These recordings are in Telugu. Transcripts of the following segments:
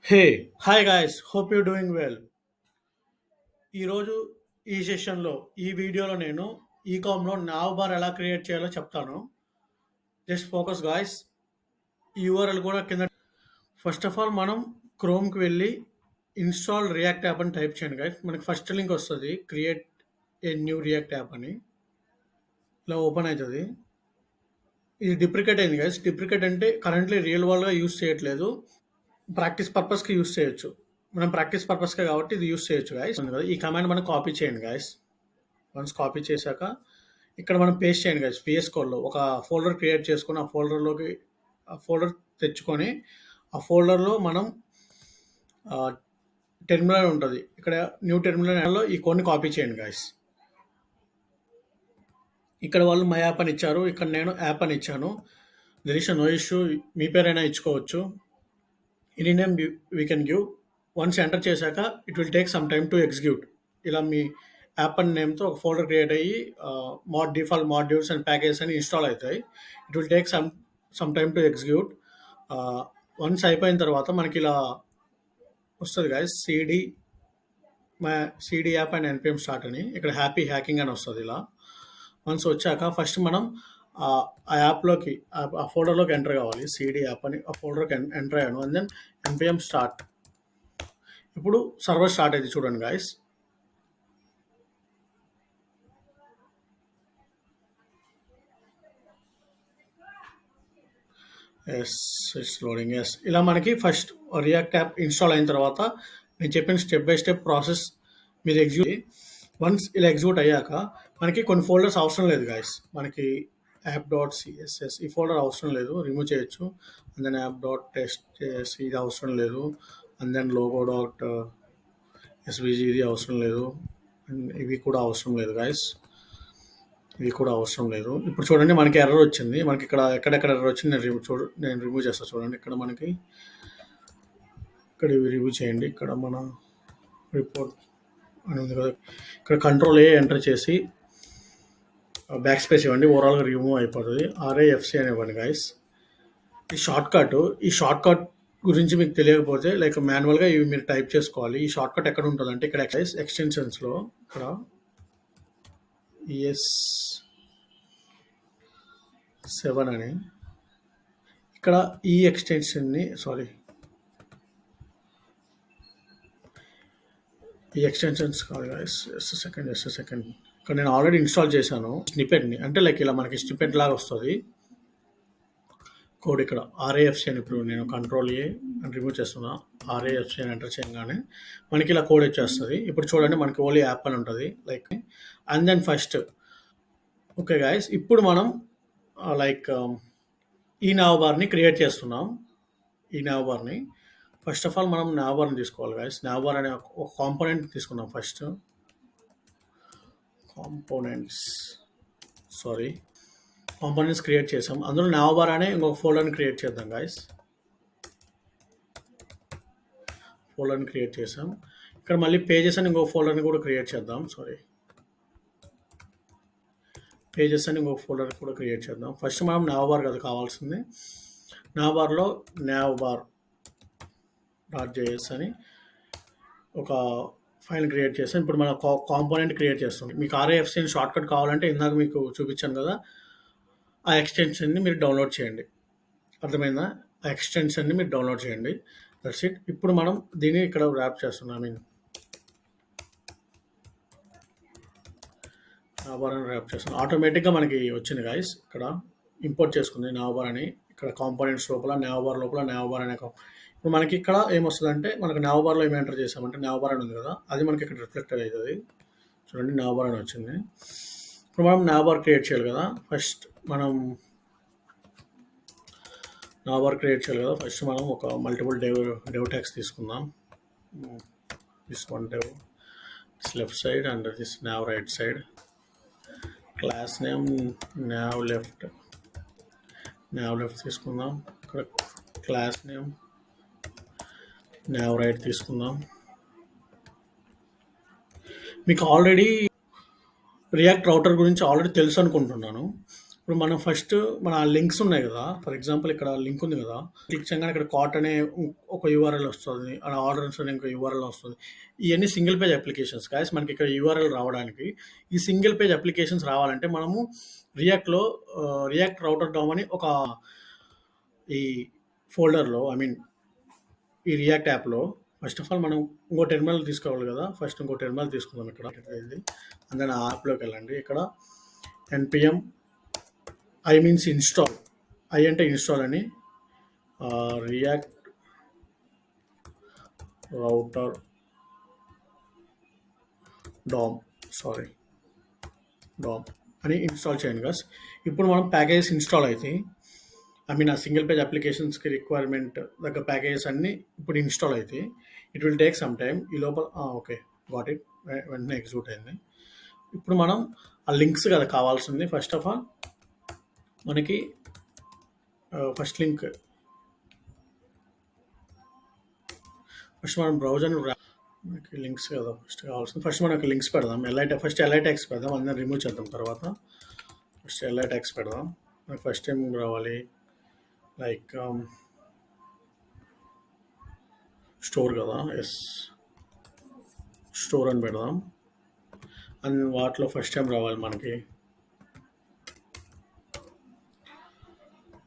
Hi guys, hope you doing well. ఈరోజు ఈ సెషన్లో ఈ వీడియోలో నేను ఈకామ్లో నావ్ బార్ ఎలా క్రియేట్ చేయాలో చెప్తాను. Just focus guys. ఈ యూఆర్ఎల్ కూడా కింద. ఫస్ట్ ఆఫ్ ఆల్ మనం క్రోమ్కి వెళ్ళి ఇన్స్టాల్ రియాక్ట్ యాప్ అని టైప్ చేయండి గాయ్స్. మనకి ఫస్ట్ లింక్ వస్తుంది, create a new react app అని. ఇలా ఓపెన్ అవుతుంది. ఇది డిప్రికేట్ అయింది గాయ్స్. డిప్రికేట్ అంటే కరెంట్లీ రియల్ వరల్డ్గా యూస్ చేయట్లేదు, ప్రాక్టీస్ పర్పస్కి యూస్ చేయొచ్చు. మనం ప్రాక్టీస్ పర్పస్కే కాబట్టి ఇది యూస్ చేయొచ్చు గాయస్. ఈ కమాండ్ మనం కాపీ చేయండి గాయస్. వన్స్ కాపీ చేశాక ఇక్కడ మనం పేస్ట్ చేయండి గాయస్. పిఎస్ కోడ్లో ఒక ఫోల్డర్ క్రియేట్ చేసుకొని ఆ ఫోల్డర్ తెచ్చుకొని ఆ ఫోల్డర్లో మనం టెర్మినల్ ఉంటుంది, ఇక్కడ న్యూ టెర్మినల్లో ఈ కోడ్ని కాపీ చేయండి గాయస్. ఇక్కడ వాళ్ళు మై యాప్ అని ఇచ్చారు, ఇక్కడ నేను యాప్ అని ఇచ్చాను. దెర్ ఇస్ నో ఇష్యూ, మీ పేరైనా ఇచ్చుకోవచ్చు. Any name we can give. Once enter చేశాక it will take some time to execute. ఇలా మీ యాప్ అండ్ నేమ్తో ఒక ఫోల్డర్ క్రియేట్ అయ్యి డిఫాల్ట్ మాడ్యూల్స్ అండ్ ప్యాకేజెస్ అని ఇన్స్టాల్ అవుతాయి. It will take some time to execute. Once అయిపోయిన తర్వాత మనకి ఇలా వస్తుంది guys, CD app and NPM start అని. ఇక్కడ హ్యాపీ హ్యాకింగ్ అని వస్తుంది. ఇలా వన్స్ వచ్చాక ఫస్ట్ మనం ఆ యాప్లోకి ఆ ఫోల్డర్లోకి ఎంటర్ కావాలి. సిడి యాప్ అని ఆ ఫోల్డర్కి ఎంటర్ అయ్యాను. And then NPM start. ఇప్పుడు సర్వర్ స్టార్ట్ అయింది చూడండి guys. Yes, it's loading. Yes, ఇలా మనకి ఫస్ట్ రియాక్ట్ యాప్ ఇన్స్టాల్ అయిన తర్వాత నేను చెప్పిన స్టెప్ బై స్టెప్ ప్రాసెస్ మీరు ఎగ్జిక్యూట్. వన్స్ ఇలా ఎగ్జిక్యూట్ అయ్యాక మనకి కొన్ని ఫోల్డర్స్ అవసరం లేదు గాయస్. మనకి app.css ఈ ఫోల్డర్ అవసరం లేదు, రిమూవ్ చేయొచ్చు. అండ్ దెన్ app.test ఇది అవసరం లేదు. అండ్ దెన్ logo.svg ఇది అవసరం లేదు. అండ్ ఇవి కూడా అవసరం లేదు గాయస్, ఇవి కూడా అవసరం లేదు. ఇప్పుడు చూడండి మనకి ఎర్రర్ వచ్చింది. మనకి ఇక్కడ ఎక్కడెక్కడ ఎర్రర్ వచ్చింది నేను రిమూవ్ చేస్తాను. చూడండి ఇక్కడ మనకి ఇక్కడ ఇవి రిమూవ్ చేయండి. ఇక్కడ మన రిపోర్ట్ అని ఉంది కదా, ఇక్కడ కంట్రోల్ ఎంటర్ చేసి బ్యాక్ స్పేస్ ఇవ్వండి, ఓవరాల్గా రిమూవ్ అయిపోతుంది. RAFC అని ఇవ్వండి గాయస్. ఈ షార్ట్ కట్ గురించి మీకు తెలియకపోతే లైక్ మాన్యువల్గా ఇవి మీరు టైప్ చేసుకోవాలి. ఈ షార్ట్ కట్ ఎక్కడ ఉంటుంది అంటే ఇక్కడ ఎక్స్టెన్షన్స్లో ఇక్కడ ES7 అని, ఇక్కడ ఈ ఎక్స్టెన్షన్ని ఈ ఎక్స్టెన్షన్స్ కాదు గాయస్. సెకండ్. ఇక్కడ నేను ఆల్రెడీ ఇన్స్టాల్ చేశాను స్నిపెట్ని. అంటే లైక్ ఇలా మనకి స్నిపెట్ లాగా వస్తుంది కోడ్. ఇక్కడ RAFC అని ఇప్పుడు నేను కంట్రోల్ అని రిమూవ్ చేస్తున్నా. RAFC అని ఎంటర్ చేయగానే మనకి ఇలా కోడ్ వచ్చేస్తుంది. ఇప్పుడు చూడండి మనకి ఓన్లీ యాప్ అని ఉంటుంది like. And then first okay guys, ఇప్పుడు మనం లైక్ ఈ నావ్ బార్ని క్రియేట్ చేస్తున్నాం. ఈ నావ్ బార్ని ఫస్ట్ ఆఫ్ ఆల్ మనం నావ్ బార్ని తీసుకోవాలి గాయస్. నావ్ బార్ అనే ఒక కాంపోనెంట్ తీసుకున్నాం. ఫస్ట్ కాంపోనెంట్స్ క్రియేట్ చేసాం. అందులో నావ్ బార్ అనే ఇంకొక ఫోల్డర్ని క్రియేట్ చేద్దాం గాయస్. ఫోల్డర్ని క్రియేట్ చేసాం. ఇక్కడ మళ్ళీ పేజెస్ అని ఇంకొక ఫోల్డర్ని కూడా క్రియేట్ చేద్దాం. పేజెస్ అని ఇంకొక ఫోల్డర్ కూడా క్రియేట్ చేద్దాం. ఫస్ట్ మనం నావ్ బార్ కదా కావాల్సింది. నావ్ బార్లో nav.bar.js అని ఒక ఫైల్ క్రియేట్ చేస్తాం. ఇప్పుడు మన కాంపోనెంట్ క్రియేట్ చేస్తాం. మీకు RAFC షార్ట్ కట్ కావాలంటే ఇందాక మీకు చూపించాను కదా, ఆ ఎక్స్టెన్షన్ని మీరు డౌన్లోడ్ చేయండి. అర్థమైందా? ఆ ఎక్స్టెన్షన్ని మీరు డౌన్లోడ్ చేయండి. That's it. ఇప్పుడు మనం దీన్ని ఇక్కడ ర్యాప్ చేస్తున్నాం. నావ్బార్ అని ర్యాప్ చేస్తున్నాం. ఆటోమేటిక్గా మనకి వచ్చింది గాయస్. ఇక్కడ ఇంపోర్ట్ చేసుకుంది నావ్బార్ అని. ఇక్కడ కాంపోనెంట్స్ లోపల నావ్బార్ అనే ఇప్పుడు మనకి ఇక్కడ ఏమొస్తుందంటే మనకు నావ్బార్లో ఏమి ఎంటర్ చేసామంటే నావ్బార్ అని ఉంది కదా, అది మనకి ఇక్కడ రిఫ్లెక్ట్ అవుతుంది. చూడండి నావ్బార్ అని వచ్చింది. ఇప్పుడు మనం నావ్బార్ క్రియేట్ చేయాలి కదా. ఫస్ట్ మనం ఒక మల్టిపుల్ డెవ్ ట్యాగ్స్ తీసుకుందాం. This one dev, this left side and this nav right side. Class name nav left తీసుకుందాం. ఇక్కడ క్లాస్ నేమ్ nav రైట్ తీసుకుందాం. మీకు ఆల్రెడీ రియాక్ట్ రౌటర్ గురించి ఆల్రెడీ తెలుసు అనుకుంటున్నాను. ఇప్పుడు మనం ఫస్ట్ మన లింక్స్ ఉన్నాయి కదా, ఫర్ ఎగ్జాంపుల్ ఇక్కడ లింక్ ఉంది కదా, క్లిక్ చేయగానే ఇక్కడ కార్ట్ అనే ఒక యూఆర్ఎల్ వస్తుంది, అలా ఆర్డర్స్ అనే ఇంకో యూఆర్ఎల్ వస్తుంది. ఇవన్నీ సింగిల్ పేజ్ అప్లికేషన్స్ గాయస్. మనకి ఇక్కడ యూఆర్ఎల్ రావడానికి, ఈ సింగిల్ పేజ్ అప్లికేషన్స్ రావాలంటే మనము రియాక్ట్లో రియాక్ట్ రౌటర్ డామ్ అని ఒక ఈ ఫోల్డర్లో, ఐ మీన్ ఈ రియాక్ట్ యాప్లో ఫస్ట్ ఆఫ్ ఆల్ మనం ఇంకో టెర్మినల్ తీసుకోవాలి కదా. ఫస్ట్ ఇంకో టెర్మినల్ తీసుకుందాం ఇక్కడ ఇది. అందుకని ఆ యాప్లోకి వెళ్ళండి. ఇక్కడ npm I means install, I అంటే ఇన్స్టాల్ అని, రియాక్ట్ రౌటర్ డామ్ అని ఇన్స్టాల్ చేయండి గస్. ఇప్పుడు మనం ప్యాకేజెస్ ఇన్స్టాల్ అవుతాయి. ఐ మీన్ ఆ సింగిల్ పేజ్ అప్లికేషన్స్కి రిక్వైర్మెంట్ దగ్గర ప్యాకేజెస్ అన్నీ ఇప్పుడు ఇన్స్టాల్ అవుతాయి. It will take some time. ఈ లోపల ఓకే గాట్ ఇట్, వెంటనే ఎగ్జిక్యూట్ అయింది. ఇప్పుడు మనం ఆ లింక్స్ కదా కావాల్సింది. ఫస్ట్ ఆఫ్ ఆల్ మనకి ఫస్ట్ మనం బ్రౌజర్ని మనకి లింక్స్ కదా ఫస్ట్ కావాల్సింది. ఫస్ట్ మనకి లింక్స్ పెడదాం. ఫస్ట్ LITEX పెడదాం, అందరం రిమూవ్ చేద్దాం. తర్వాత ఫస్ట్ LITEX పెడదాం. మనకి ఫస్ట్ టైం రావాలి లైక్ స్టోర్ కదా, ఎస్ స్టోర్ అని పెడదాం. అండ్ వాటిలో ఫస్ట్ టైం రావాలి మనకి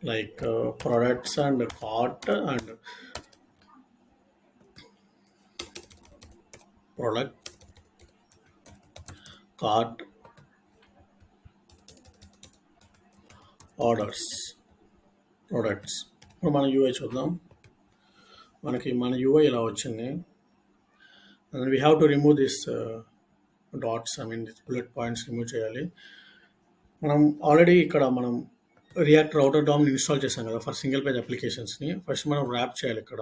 like products and cart and product cart orders products. ఇప్పుడు మన యూఐ చూద్దాం. మనకి మన యూఐ ఇలా వచ్చింది. And we have to remove this dots, I mean this bullet points remove చేయాలి. మనం ఆల్రెడీ ఇక్కడ మనం రియాక్ట్ రౌటర్ డామ్ని ఇన్స్టాల్ చేసాం కదా ఫర్ సింగిల్ పేజ్ అప్లికేషన్స్ని. ఫస్ట్ మనం ర్యాప్ చేయాలి ఇక్కడ,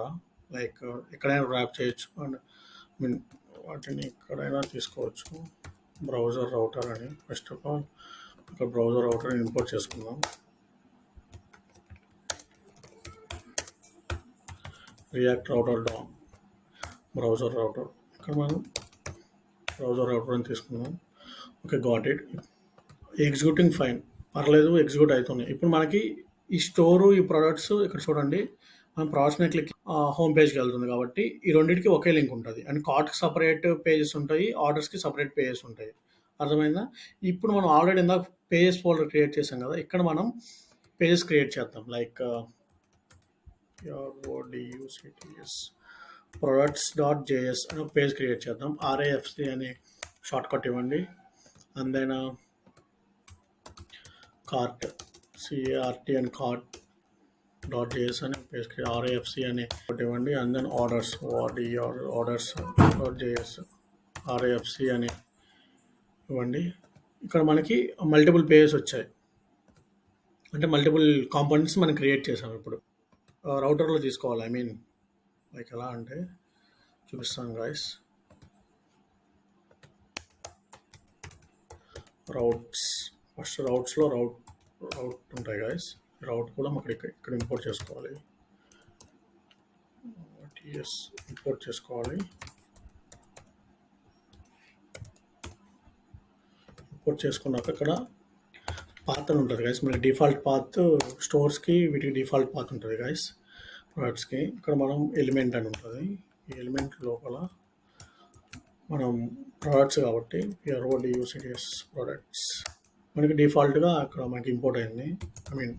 లైక్ ఎక్కడైనా ర్యాప్ చేయొచ్చు. అండ్ ఐ మీన్ వాటిని ఎక్కడైనా తీసుకోవచ్చు. బ్రౌజర్ రౌటర్ అని ఫస్ట్ ఆఫ్ ఆల్ ఇక్కడ బ్రౌజర్ రౌటర్ని ఇంపోర్ట్ చేసుకుందాం. React router DOM browser router, ఇక్కడ మనం బ్రౌజర్ రౌటర్ అని తీసుకుందాం. Okay got it. Executing fine, పర్లేదు ఎగ్జిక్యూట్ అవుతున్నాయి. ఇప్పుడు మనకి ఈ స్టోరు ఈ ప్రోడక్ట్స్ ఇక్కడ చూడండి, మనం ప్రోడక్ట్స్ మీద క్లిక్ హోమ్ పేజ్కి వెళ్తుంది కాబట్టి ఈ రెండింటికి ఒకే లింక్ ఉంటుంది. అండ్ కార్ట్కి సపరేట్ పేజెస్ ఉంటాయి, ఆర్డర్స్కి సపరేట్ పేజెస్ ఉంటాయి. అర్థమైందా? ఇప్పుడు మనం ఆల్రెడీ ఇందాక పేజెస్ ఫోల్డర్ క్రియేట్ చేసాం కదా, ఇక్కడ మనం పేజెస్ క్రియేట్ చేద్దాం. లైక్ products.js అని ఒక పేజ్ క్రియేట్ చేద్దాం. RAFC అనే షార్ట్ కట్ ఇవ్వండి. And then cart CART and cart.js అని పేజ్ RAFC అని ఇవ్వండి. అండ్ దెన్ orders.js RAFC అని ఇవ్వండి. ఇక్కడ మనకి మల్టిపుల్ పేజెస్ వచ్చాయి, అంటే మల్టిపుల్ కాంపోనెంట్స్ మనం క్రియేట్ చేసాం. ఇప్పుడు రౌటర్లో తీసుకోవాలి, ఐ మీన్ లైక్ ఎలా అంటే చూపిస్తాను గాయస్. రౌట్స్, ఫస్ట్ రౌట్స్లో రౌట్ ఉంటాయి గాయస్. రౌట్ కూడా మనకి ఇక్కడ ఇంపోర్ట్ చేసుకోవాలి. ఇంపోర్ట్ చేసుకోవాలి. ఇంపోర్ట్ చేసుకున్నాక ఇక్కడ పాత్ అని ఉంటుంది గాయస్. మనకి డిఫాల్ట్ పాత్ స్టోర్స్కి వీటికి డిఫాల్ట్ పాత్ ఉంటుంది గాయస్. ప్రొడక్ట్స్కి ఇక్కడ మనం ఎలిమెంట్ అని ఉంటుంది. ఈ ఎలిమెంట్ లోపల మనం ప్రోడక్ట్స్ కాబట్టి PRODUCTS ప్రోడక్ట్స్ మనకి డిఫాల్ట్గా అక్కడ మనకి ఇంపోర్ట్ అయింది. ఐ మీన్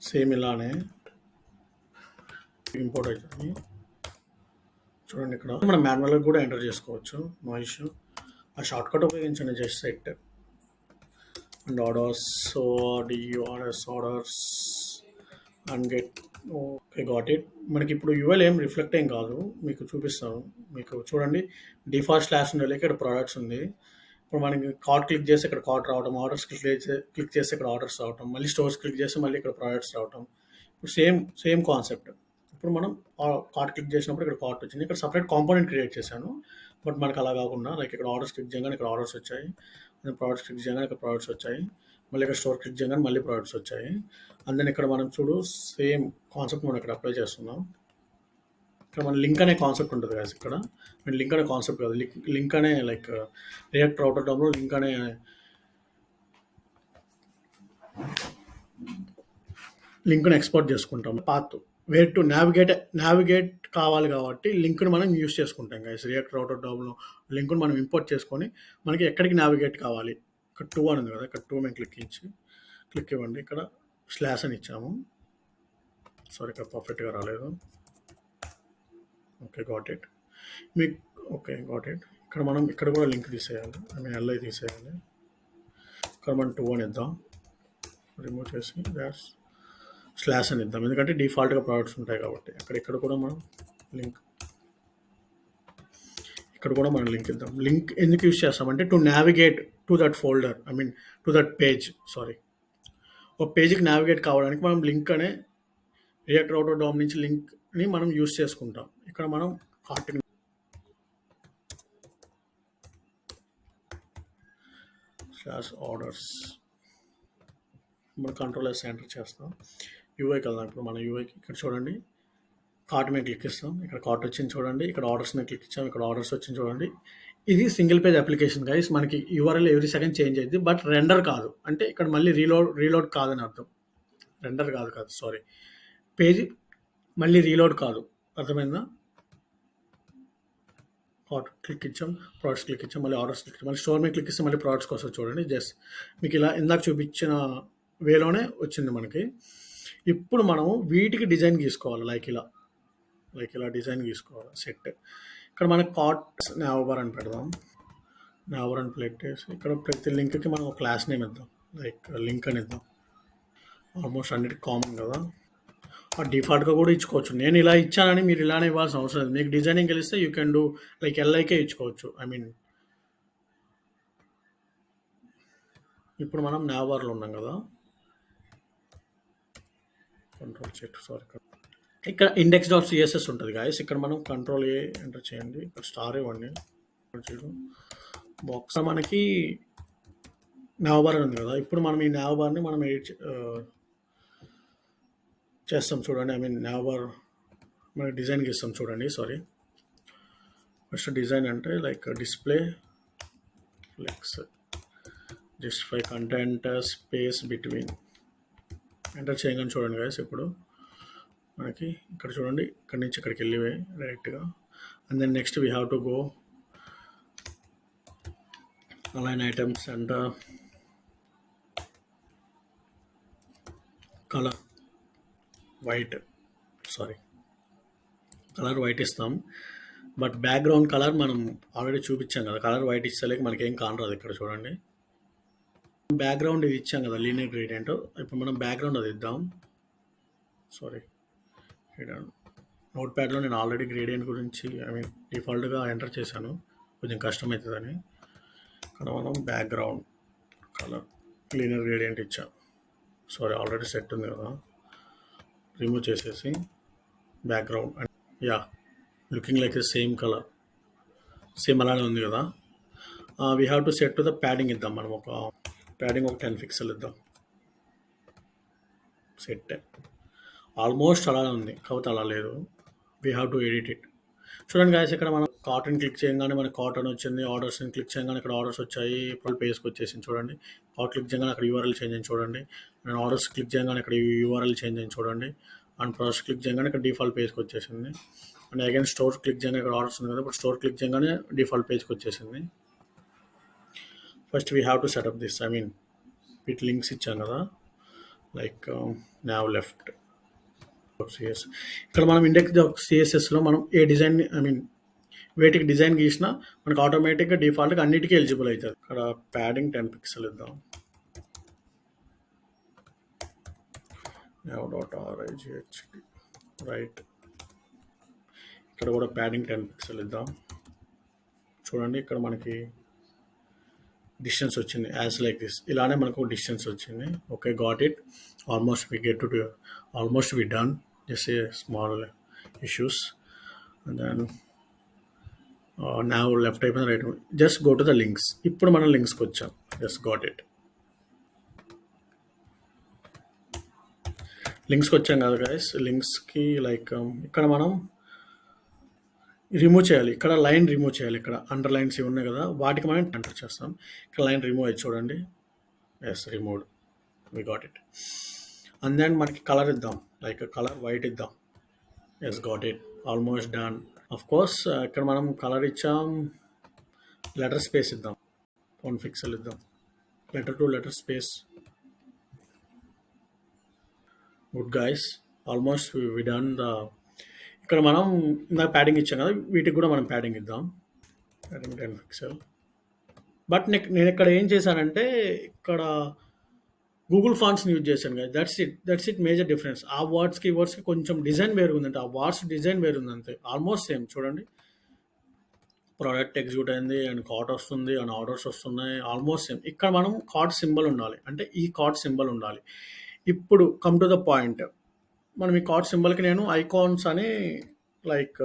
సేమ్ ఇలానే ఇంపోర్ట్ అవుతుంది. చూడండి ఇక్కడ మనం మాన్యువల్గా కూడా ఎంటర్ చేసుకోవచ్చు, నో ఇష్యూ. ఆ షార్ట్ కట్ ఉపయోగించండి, just set and orders orders and get. Okay got it. మనకి ఇప్పుడు యూఎల్ ఏం రిఫ్లెక్ట్ ఏం కాదు, మీకు చూపిస్తాను. మీకు చూడండి డిఫాల్ట్ స్లాష్ ఉండాలి, ఇక్కడ ప్రోడక్ట్స్ ఉంది. ఇప్పుడు మనకి కార్ట్ క్లిక్ చేస్తే ఇక్కడ కార్ట్ రావడం, ఆర్డర్స్ క్లిక్ చేస్తే ఇక్కడ ఆర్డర్స్ రావడం, మళ్ళీ స్టోర్స్ క్లిక్ చేస్తే మళ్ళీ ఇక్కడ ప్రోడక్ట్స్ రావడం. ఇప్పుడు సేమ్ కాన్సెప్ట్. ఇప్పుడు మనం కార్ట్ క్లిక్ చేసినప్పుడు ఇక్కడ కార్ట్ వచ్చింది, ఇక్కడ సపరేట్ కాంపోనెంట్ క్రియేట్ చేశాను. బట్ మనకు అలా కాకుండా లైక్ ఇక్కడ ఆర్డర్స్ క్లిక్ చేయగానే ఇక్కడ ఆర్డర్స్ వచ్చాయి, ప్రోడక్ట్స్ క్లిక్ చేయగానే ఇక్కడ ప్రోడక్ట్స్ వచ్చాయి, మళ్ళీ ఇక్కడ స్టోర్ క్లిక్ చేయగానే మళ్ళీ ప్రోడక్ట్స్ వచ్చాయి. అందుకని ఇక్కడ మనం చూడు సేమ్ కాన్సెప్ట్ మనం ఇక్కడ అప్లై చేస్తున్నాం. ఇక్కడ మన లింక్ అనే కాన్సెప్ట్ ఉంటుంది కదా. ఇక్కడ లింక్ అనే కాన్సెప్ట్ కాదు, లింక్ అనే లైక్ రియాక్ట్ రౌటర్ డామ్లో లింక్ అనే లింక్‌ని ఎక్స్‌పోర్ట్ చేసుకుంటాం. పాత్ వేర్ టు నావిగేట్ కావాలి కాబట్టి లింక్‌ని మనం యూజ్ చేసుకుంటాం గైస్. రియాక్ట్ రౌటర్ డాబ్‌లో లింక్‌ని మనం ఇంపోర్ట్ చేసుకొని మనకి ఎక్కడికి నావిగేట్ కావాలి. ఇక్కడ 2 అని ఉంది కదా! ఇక్కడ 2 మీద క్లిక్ ఇవ్వండి. ఇక్కడ స్లాష్ అని ఇచ్చాము. సారీ ఇక్కడ పర్ఫెక్ట్‌గా రాలేదు. ఓకే. Got it. మీకు ఓకే. Got it. ఇక్కడ కూడా లింక్ తీసేయాలి. ఎల్ఐ తీసేయాలి. ఇక్కడ మనం 2 అని ఇద్దాం. రిమూవ్ చేసి స్లాష్ అని ఇద్దాం. ఎందుకంటే డిఫాల్ట్గా ప్రోడక్ట్స్ ఉంటాయి కాబట్టి. ఇక్కడ కూడా మనం లింక్ ఇద్దాం. లింక్ ఎందుకు యూజ్ చేస్తామంటే to navigate to that folder to that page. Sorry, ఒక పేజ్కి నావిగేట్ కావడానికి మనం లింక్ అనే రియాక్ట్ రౌటర్ డామ్ నుంచి లింక్ని మనం యూజ్ చేసుకుంటాం. ఇక్కడ మనం కార్ట్ ఆర్డర్స్ మనం కంట్రోల్ ఎంటర్ చేస్తాం. యూఐకి వెళ్దాం. ఇప్పుడు మన యూఐకి ఇక్కడ చూడండి, కార్ట్ మీద క్లిక్ ఇస్తాం. ఇక్కడ కార్ట్ వచ్చింది చూడండి. ఇక్కడ ఆర్డర్స్ మీద క్లిక్ ఇచ్చాం. ఇక్కడ ఆర్డర్స్ వచ్చింది చూడండి. ఇది సింగిల్ పేజ్ అప్లికేషన్ గైస్. మనకి యూఆర్ఎల్ ఎవ్రీ సెకండ్ చేంజ్ అయింది, బట్ రెండర్ కాదు. అంటే ఇక్కడ మళ్ళీ రీలోడ్ కాదని అర్థం. రెండర్ కాదు సారీ, పేజ్ మళ్ళీ రీలోడ్ కాదు. అర్థమైందా? కార్ట్ క్లిక్ ఇచ్చాం, ప్రోడక్ట్స్ క్లిక్ ఇచ్చాం, మళ్ళీ ఆర్డర్స్ క్లిక్ ఇచ్చాం, మళ్ళీ స్టోర్ మీద క్లిక్ ఇస్తే మళ్ళీ ప్రోడక్ట్స్కి వస్తుంది చూడండి. జస్ట్ మీకు ఇలా ఇందాక చూపించిన వేలోనే వచ్చింది మనకి. ఇప్పుడు మనం వీటికి డిజైన్ గీసుకోవాలి. లైక్ ఇలా డిజైన్ గీసుకోవాలి. సెట్ ఇక్కడ మనకి కార్ట్ నావబార్ అని పెడదాం. నావబార్ అని పెట్టేసి ఇక్కడ ప్రతి లింక్కి మనం ఒక క్లాస్ నేమ్ ఇద్దాం. లైక్ లింక్ అని ఇద్దాం. ఆల్మోస్ట్ అన్నిటికి కామన్ కదా. డిఫాల్ట్గా కూడా ఇచ్చుకోవచ్చు. నేను ఇలా ఇచ్చానని మీరు ఇలానే ఇవ్వాల్సిన అవసరం లేదు. మీకు డిజైనింగ్ తెలిస్తే you can do like LIK ఇచ్చుకోవచ్చు. ఇప్పుడు మనం నావబార్లో ఉన్నాం కదా. కంట్రోల్ చెక్ సారీ, ఇక్కడ index.css ఉంటుంది గాయస్. ఇక్కడ మనం కంట్రోల్ ఏ ఎంటర్ చేయండి. ఇక్కడ స్టార్ ఇవ్వండి. బాక్స్ మనకి నావబార్ ఉంది కదా. ఇప్పుడు మనం ఈ నావబార్ని మనం ఎడిట్ చేస్తాం చూడండి. నావబార్ మనకి డిజైన్కి ఇస్తాం చూడండి. సారీ, ఫస్ట్ డిజైన్ అంటే like display flex justify content space between enter చేయగానే చూడండి గాయస్. ఇప్పుడు మనకి ఇక్కడ చూడండి, ఇక్కడ నుంచి ఇక్కడికి వెళ్ళివే డైరెక్ట్గా. And then next we have to go align items and colour white ఇస్తాం. బట్ బ్యాక్గ్రౌండ్ కలర్ మనం ఆల్రెడీ చూపించాం కదా. కలర్ వైట్ ఇచ్చలేక మనకేం కానరాదు. ఇక్కడ చూడండి, బ్యాక్గ్రౌండ్ ఇది ఇచ్చాం కదా, లీనియర్ గ్రేడియంట్. ఇప్పుడు మనం బ్యాక్గ్రౌండ్ అది ఇద్దాం. సారీ, నోట్ ప్యాడ్లో నేను ఆల్రెడీ గ్రేడియంట్ గురించి డిఫాల్ట్గా ఎంటర్ చేశాను, కొంచెం కష్టమవుతుందని. ఇక్కడ మనం బ్యాక్గ్రౌండ్ కలర్ లీనియర్ గ్రేడియంట్ ఇచ్చాం. సారీ, ఆల్రెడీ సెట్ ఉంది కదా, రిమూవ్ చేసేసి background looking like the same colour, same అలానే ఉంది కదా. We have to set to the padding ఇద్దాం. మనం ఒక ప్యాడింగ్ ఒక 10 పిక్సెల్ ఇద్దాం. సెట్ ఆల్మోస్ట్ అలానే ఉంది, కాకపోతే అలా లేదు. We have to edit it. చూడండి గాయస్, ఇక్కడ మనం కాటన్ క్లిక్ చేయగానే మనకి కాటన్ వచ్చింది. ఆర్డర్స్ని క్లిక్ చేయగానే ఇక్కడ ఆర్డర్స్ వచ్చాయి. ఇప్పుడు పేజ్కి వచ్చేసింది చూడండి. కార్ట్ క్లిక్ చేయగానే అక్కడ యూఆర్ఎల్ చేంజ్ అయింది చూడండి. అండ్ ఆర్డర్స్ క్లిక్ చేయగానే ఇక్కడ యూఆర్ఎల్ చేంజ్ అయింది చూడండి. అండ్ ప్రోడక్ట్స్ క్లిక్ చేయగానే ఇక్కడ డిఫాల్ట్ పేజ్కి వచ్చేసింది. అండ్ అగైన్ స్టోర్ క్లిక్ చేయగానే ఇక్కడ ఆర్డర్స్ ఉంది కదా, ఇప్పుడు స్టోర్ క్లిక్ చేయగానే డిఫాల్ట్ పేజ్కి వచ్చేసింది. First we have to set up this. వీటి లింక్స్ ఇచ్చాం కదా, లైక్ నావ్ లెఫ్ట్ సిఎస్. ఇక్కడ మనం index.cssలో మనం ఏ డిజైన్ వేటికి డిజైన్ గీసినా మనకు ఆటోమేటిక్గా డిఫాల్ట్గా అన్నిటికీ ఎలిజిబుల్ అవుతుంది. ఇక్కడ ప్యాడింగ్ 10 పిక్సెల్ ఇద్దాం. nav.rightd right. ఇక్కడ కూడా ప్యాడింగ్ 10 పిక్సెల్ ఇద్దాం. చూడండి, ఇక్కడ మనకి డిస్టెన్స్ వచ్చింది యాజ్ లైక్ దిస్. ఇలానే మనకు డిస్టెన్స్ వచ్చింది. Okay, got it. Almost we done. Just a small issues. And then now left అయిపోయిన right. Just go to the links. ఇప్పుడు మనం లింక్స్కి వచ్చాం. Just got it. లింక్స్కి వచ్చాం కదా గైస్. లింక్స్కి లైక్ ఇక్కడ మనం రిమూవ్ చేయాలి. ఇక్కడ లైన్ రిమూవ్ చేయాలి. ఇక్కడ అండర్ లైన్స్ ఉన్నాయి కదా, వాటికి మనం ఎంటర్ చేస్తాం. ఇక్కడ లైన్ రిమూవ్ అయ్యి చూడండి. Yes, removed. we got it. And then మనకి కలర్ ఇద్దాం, లైక్ కలర్ వైట్ ఇద్దాం. Yes got it, almost done. Of course ఇక్కడ మనం కలర్ ఇచ్చాం, లెటర్ స్పేస్ ఇద్దాం, 1 పిక్సెల్ ఇద్దాం, letter to letter space. Good guys, almost we done the. ఇక్కడ మనం ఇందాక ప్యాడింగ్ ఇచ్చాం కదా, వీటికి కూడా మనం ప్యాడింగ్ ఇద్దాం, ప్యాడింగ్ 10 పిక్సెల్. బట్ నేను ఇక్కడ ఏం చేశానంటే ఇక్కడ గూగుల్ ఫాంట్స్ని యూజ్ చేశాను కదా, దట్స్ ఇట్ మేజర్ డిఫరెన్స్. ఆ వర్డ్స్కి ఈ వర్డ్స్కి కొంచెం డిజైన్ వేరు ఉందంటే, ఆ వర్డ్స్ డిజైన్ వేరు ఉంది అంతే, ఆల్మోస్ట్ సేమ్. చూడండి, ప్రోడక్ట్ ఎగ్జిక్యూట్ అయింది అండ్ కార్ట్ వస్తుంది అండ్ ఆర్డర్స్ వస్తున్నాయి, ఆల్మోస్ట్ సేమ్. ఇక్కడ మనం కార్ట్ సింబల్ ఉండాలి, అంటే ఈ కార్ట్ సింబల్ ఉండాలి. ఇప్పుడు కమ్ టు ద పాయింట్, మనం ఈ కార్ట్ సింబల్కి నేను ఐకాన్స్ అని, లైక్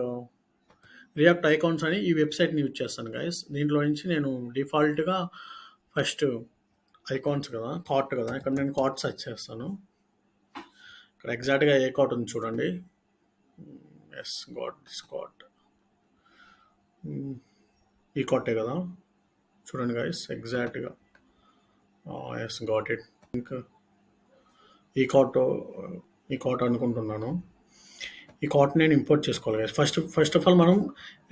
రియాక్ట్ ఐకాన్స్ అని ఈ వెబ్సైట్ని యూజ్ చేస్తాను గైస్. దీంట్లో నుంచి నేను డిఫాల్ట్గా ఫస్ట్ ఐకాన్స్ కదా, కార్ట్ కదా, ఇక్కడ నేను కార్ట్ సెర్చ్ చేస్తాను. ఇక్కడ ఎగ్జాక్ట్గా ఏ కార్ట్ ఉంది చూడండి. ఎస్ గాట్ దిస్ కార్ట్, ఈ కార్టే కదా, చూడండి గైస్ ఎగ్జాక్ట్గా. Yes got it. ఇంకా ఈ కార్ట్ అనుకుంటున్నాను. ఈ కార్ట్ నేను ఇంపోర్ట్ చేసుకోవాలి గైస్. ఫస్ట్ ఆఫ్ ఆల్ మనం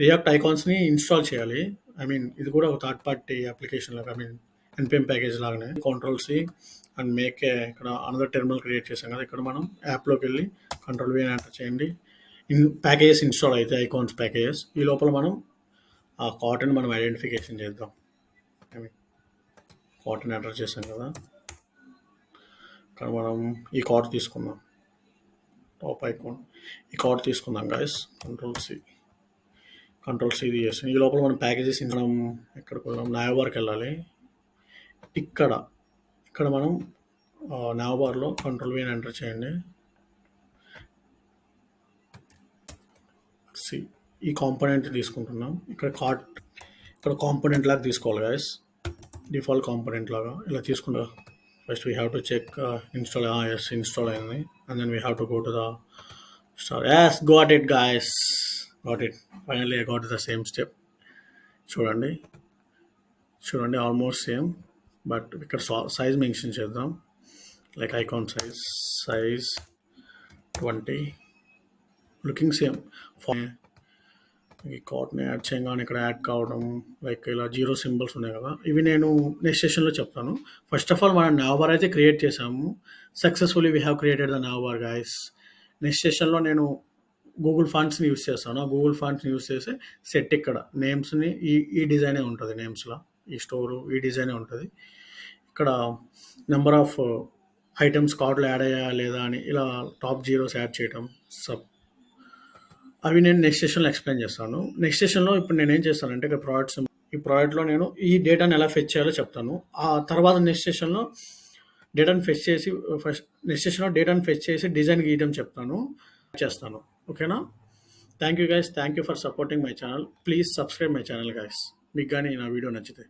రియాక్ట్ ఐకాన్స్ని ఇన్స్టాల్ చేయాలి. ఐ మీన్ ఇది కూడా ఒక థర్డ్ పార్టీ అప్లికేషన్ లాగా, ఐ మీన్ NPM ప్యాకేజ్ లాగానే. Ctrl+C అండ్ మేక్ ఇక్కడ అనదర్ టెర్మినల్ క్రియేట్ చేసాం కదా, ఇక్కడ మనం యాప్లోకి వెళ్ళి Ctrl+V అని ఎంటర్ చేయండి. ప్యాకేజెస్ ఇన్స్టాల్ అయితే ఐకాన్స్ ప్యాకేజెస్, ఈ లోపల మనం ఆ కార్ట్ని మనం ఐడెంటిఫికేషన్ చేద్దాం. ఐ మీన్ కార్ట్ని ఎంటర్ చేసాం కదా, ఇక్కడ మనం ఈ కార్ట్ తీసుకుందాం, టాప్ ఐకాన్, ఈ కార్ట్ తీసుకుందాం గైస్. Ctrl+C చేస్తాం. ఈ లోపల మనం ప్యాకేజెస్ మనం ఎక్కడికి వెళ్దాం, నావబార్కి వెళ్ళాలి. ఇక్కడ మనం నావబార్లో Ctrl+V అని ఎంటర్ చేయండి. ఈ కాంపోనెంట్ తీసుకుంటున్నాం, ఇక్కడ కాంపోనెంట్ లాగా తీసుకోవాలి గైస్, డిఫాల్ట్ కాంపోనెంట్ లాగా ఇలా తీసుకుంటా. First we have to check install, yes install అయింది. And then we have to go to the star. Yes got it guys, got it. Finally I got the same step. చూడండి ఆల్మోస్ట్ సేమ్. బట్ ఇక్కడ సైజ్ మెన్షన్ చేద్దాం, like icon size 20, looking same. ఈ కార్ట్ని యాడ్ చేయగానే ఇక్కడ యాడ్ కావడం, లైక్ ఇలా 0 సింబల్స్ ఉన్నాయి కదా, ఇవి నేను నెక్స్ట్ సెషన్లో చెప్తాను. ఫస్ట్ ఆఫ్ ఆల్ మనం నావబార్ అయితే క్రియేట్ చేసాము, successfully we have created the navbar guys. Next సెషన్లో నేను గూగుల్ ఫాంట్స్ని యూస్ చేస్తాను. ఆ గూగుల్ ఫాంట్స్ని యూస్ చేసి సెట్ ఇక్కడ నేమ్స్ని ఈ డిజైనే ఉంటుంది, నేమ్స్లో ఈ స్టోరు ఈ డిజైనే ఉంటుంది. ఇక్కడ నెంబర్ ఆఫ్ ఐటమ్స్ కార్ట్లో యాడ్ అయ్యా లేదా అని ఇలా టాప్ 0s యాడ్ చేయటం, అవి నేను నెక్స్ట్ సెషన్లో ఎక్స్ప్లెయిన్ చేస్తాను. నెక్స్ట్ సెషన్లో ఇప్పుడు నేను ఏం చేస్తానంటే, ఇక్కడ ఈ ప్రోడక్ట్లో నేను ఈ డేటాను ఎలా ఫెచ్ చేయాలో చెప్తాను. ఆ తర్వాత నెక్స్ట్ సెషన్లో డేటాను ఫెచ్ చేసి డిజైన్ గీయడం చేస్తాను. ఓకేనా? Thank you guys, thank you for supporting my channel. Please subscribe my channel guys, మీకు కానీ నా వీడియో నచ్చితే.